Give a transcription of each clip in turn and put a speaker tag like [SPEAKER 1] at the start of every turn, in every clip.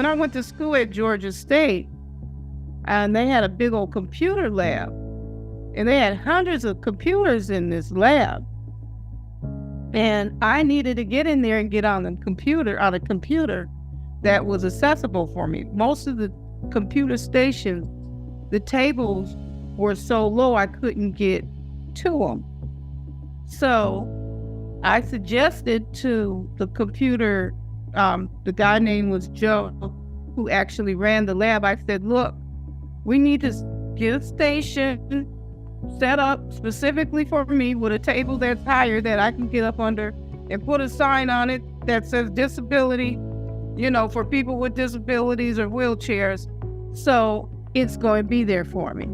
[SPEAKER 1] when I went to school at Georgia State, and they had a big old computer lab, and they had hundreds of computers in this lab. And I needed to get in there and get on a computer that was accessible for me. Most of the computer stations, the tables were so low I couldn't get to them. So I suggested to the computer, the guy named was Joe, who actually ran the lab. I said, look, we need to get a station set up specifically for me with a table that's higher that I can get up under, and put a sign on it that says disability, for people with disabilities or wheelchairs. So it's going to be there for me.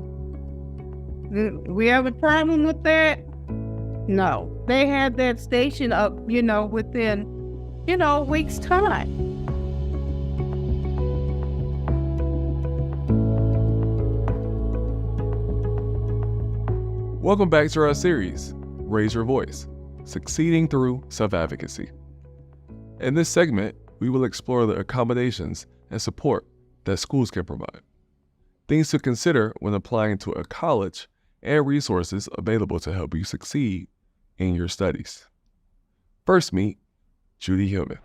[SPEAKER 1] We have a problem with that? No. They had that station up, within, a week's time.
[SPEAKER 2] Welcome back to our series, Raise Your Voice, Succeeding Through Self-Advocacy. In this segment, we will explore the accommodations and support that schools can provide, things to consider when applying to a college, and resources available to help you succeed in your studies. First, meet Judy Hillman.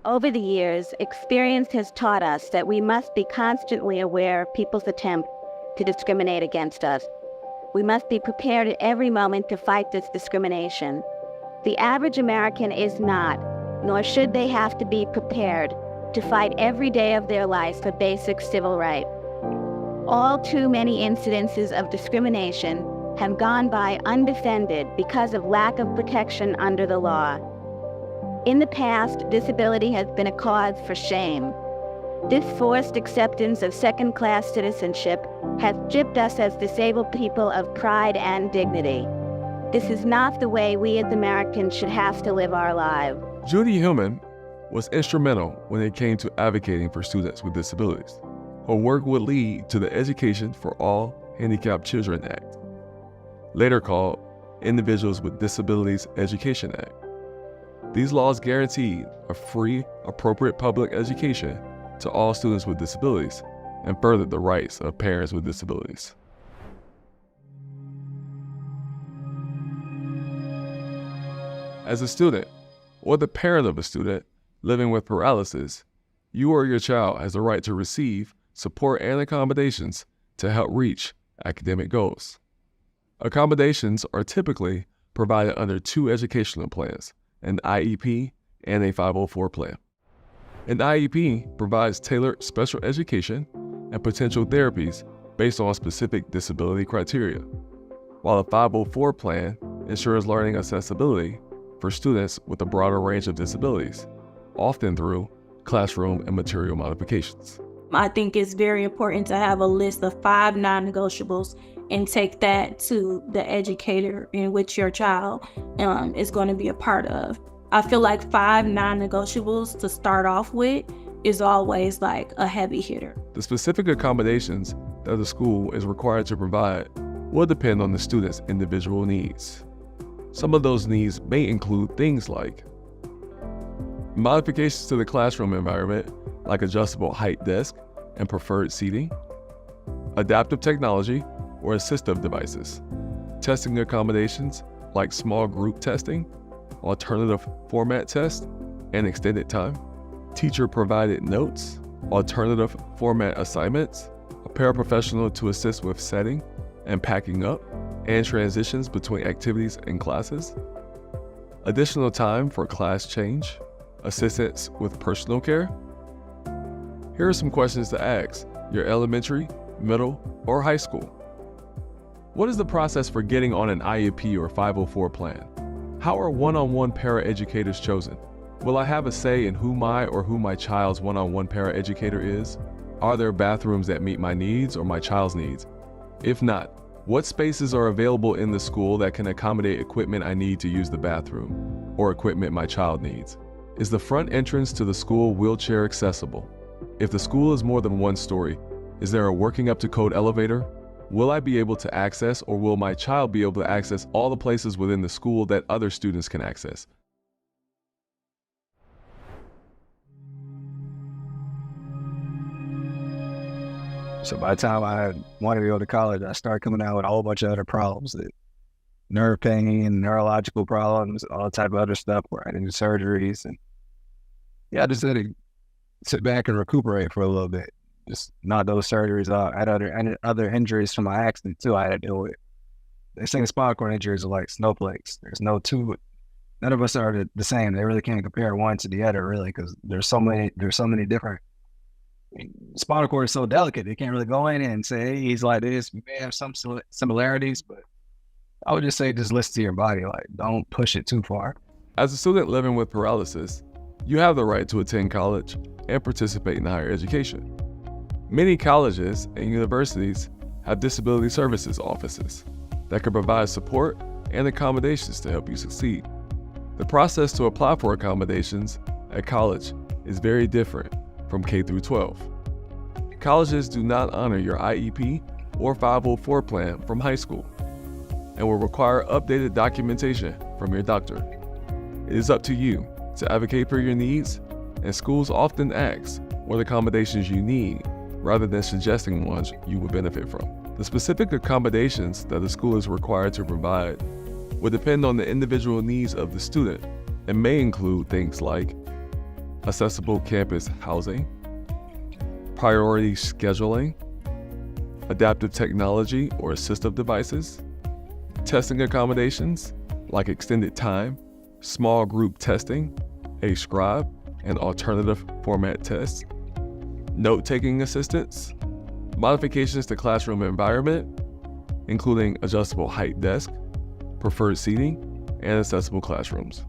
[SPEAKER 3] Over the years, experience has taught us that we must be constantly aware of people's attempt to discriminate against us. We must be prepared at every moment to fight this discrimination. The average American is not, nor should they have to be prepared to fight every day of their life for basic civil rights. All too many incidences of discrimination have gone by undefended because of lack of protection under the law. In the past, disability has been a cause for shame. This forced acceptance of second-class citizenship has stripped us as disabled people of pride and dignity. This is not the way we as Americans should have to live our lives.
[SPEAKER 2] Judy Hillman was instrumental when it came to advocating for students with disabilities. Her work would lead to the Education for All Handicapped Children Act, later called Individuals with Disabilities Education Act. These laws guaranteed a free, appropriate public education to all students with disabilities and furthered the rights of parents with disabilities. As a student, or the parent of a student living with paralysis, you or your child has the right to receive support and accommodations to help reach academic goals. Accommodations are typically provided under two educational plans, an IEP and a 504 plan. An IEP provides tailored special education and potential therapies based on specific disability criteria, while a 504 plan ensures learning accessibility for students with a broader range of disabilities, often through classroom and material modifications.
[SPEAKER 4] I think it's very important to have a list of 5 non-negotiables and take that to the educator in which your child is going to be a part of. I feel like 5 non-negotiables to start off with is always like a heavy hitter.
[SPEAKER 2] The specific accommodations that the school is required to provide will depend on the student's individual needs. Some of those needs may include things like modifications to the classroom environment, like adjustable height desk and preferred seating, adaptive technology or assistive devices, testing accommodations like small group testing, alternative format test, and extended time, teacher-provided notes, alternative format assignments, a paraprofessional to assist with setting and packing up, and transitions between activities and classes, additional time for class change, assistance with personal care. Here are some questions to ask your elementary, middle, or high school. What is the process for getting on an IEP or 504 plan? How are one-on-one paraeducators chosen? Will I have a say in who my child's one-on-one paraeducator is? Are there bathrooms that meet my needs or my child's needs? If not, what spaces are available in the school that can accommodate equipment I need to use the bathroom or equipment my child needs? Is the front entrance to the school wheelchair accessible? If the school is more than one story, is there a working up to code elevator? Will I be able to access, or will my child be able to access all the places within the school that other students can access?
[SPEAKER 5] So by the time I wanted to go to college, I started coming out with a whole bunch of other problems, that nerve pain, neurological problems, all type of other stuff where I had to do surgeries. And yeah, I just had to sit back and recuperate for a little bit. Just knock those surgeries out. I had other injuries from my accident too I had to deal with. They say spinal cord injuries are like snowflakes. There's no two. None of us are the same. They really can't compare one to the other, really, because there's so many different. Spinal cord is so delicate. They can't really go in and say, hey, he's like this. We may have some similarities, but I would just say just listen to your body. Like, don't push it too far.
[SPEAKER 2] As a student living with paralysis, you have the right to attend college and participate in higher education. Many colleges and universities have disability services offices that can provide support and accommodations to help you succeed. The process to apply for accommodations at college is very different from K through 12. Colleges do not honor your IEP or 504 plan from high school and will require updated documentation from your doctor. It is up to you to advocate for your needs, and schools often ask what accommodations you need rather than suggesting ones you would benefit from. The specific accommodations that the school is required to provide will depend on the individual needs of the student and may include things like accessible campus housing, priority scheduling, adaptive technology or assistive devices, testing accommodations like extended time, small group testing, a scribe and alternative format tests, note-taking assistance, modifications to classroom environment, including adjustable height desk, preferred seating, and accessible classrooms.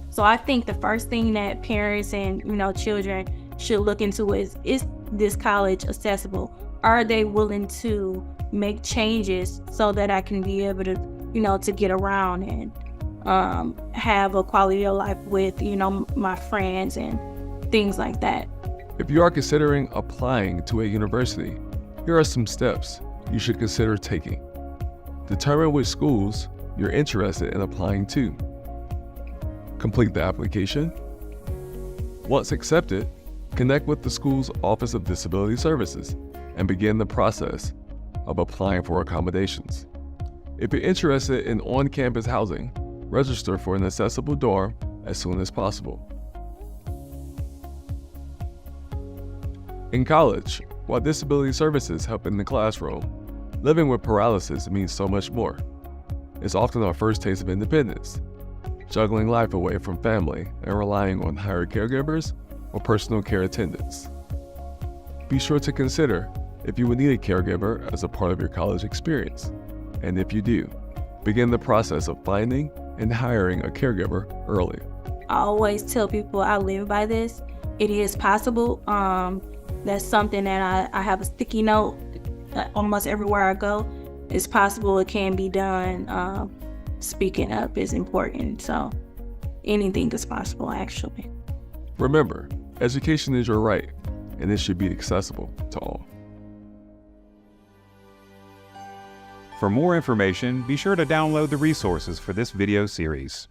[SPEAKER 4] So I think the first thing that parents and children should look into is this college accessible? Are they willing to make changes so that I can be able to to get around and have a quality of life with my friends and things like that?
[SPEAKER 2] If you are considering applying to a university, here are some steps you should consider taking. Determine which schools you're interested in applying to. Complete the application. Once accepted, connect with the school's Office of Disability Services and begin the process of applying for accommodations. If you're interested in on-campus housing, register for an accessible dorm as soon as possible. In college, while disability services help in the classroom, living with paralysis means so much more. It's often our first taste of independence, juggling life away from family and relying on hired caregivers or personal care attendants. Be sure to consider if you would need a caregiver as a part of your college experience, and if you do, begin the process of finding and hiring a caregiver early.
[SPEAKER 4] I always tell people I live by this. It is possible. That's something that I have a sticky note almost everywhere I go. It's possible, it can be done. Speaking up is important, so anything is possible, actually.
[SPEAKER 2] Remember, education is your right, and it should be accessible to all.
[SPEAKER 6] For more information, be sure to download the resources for this video series.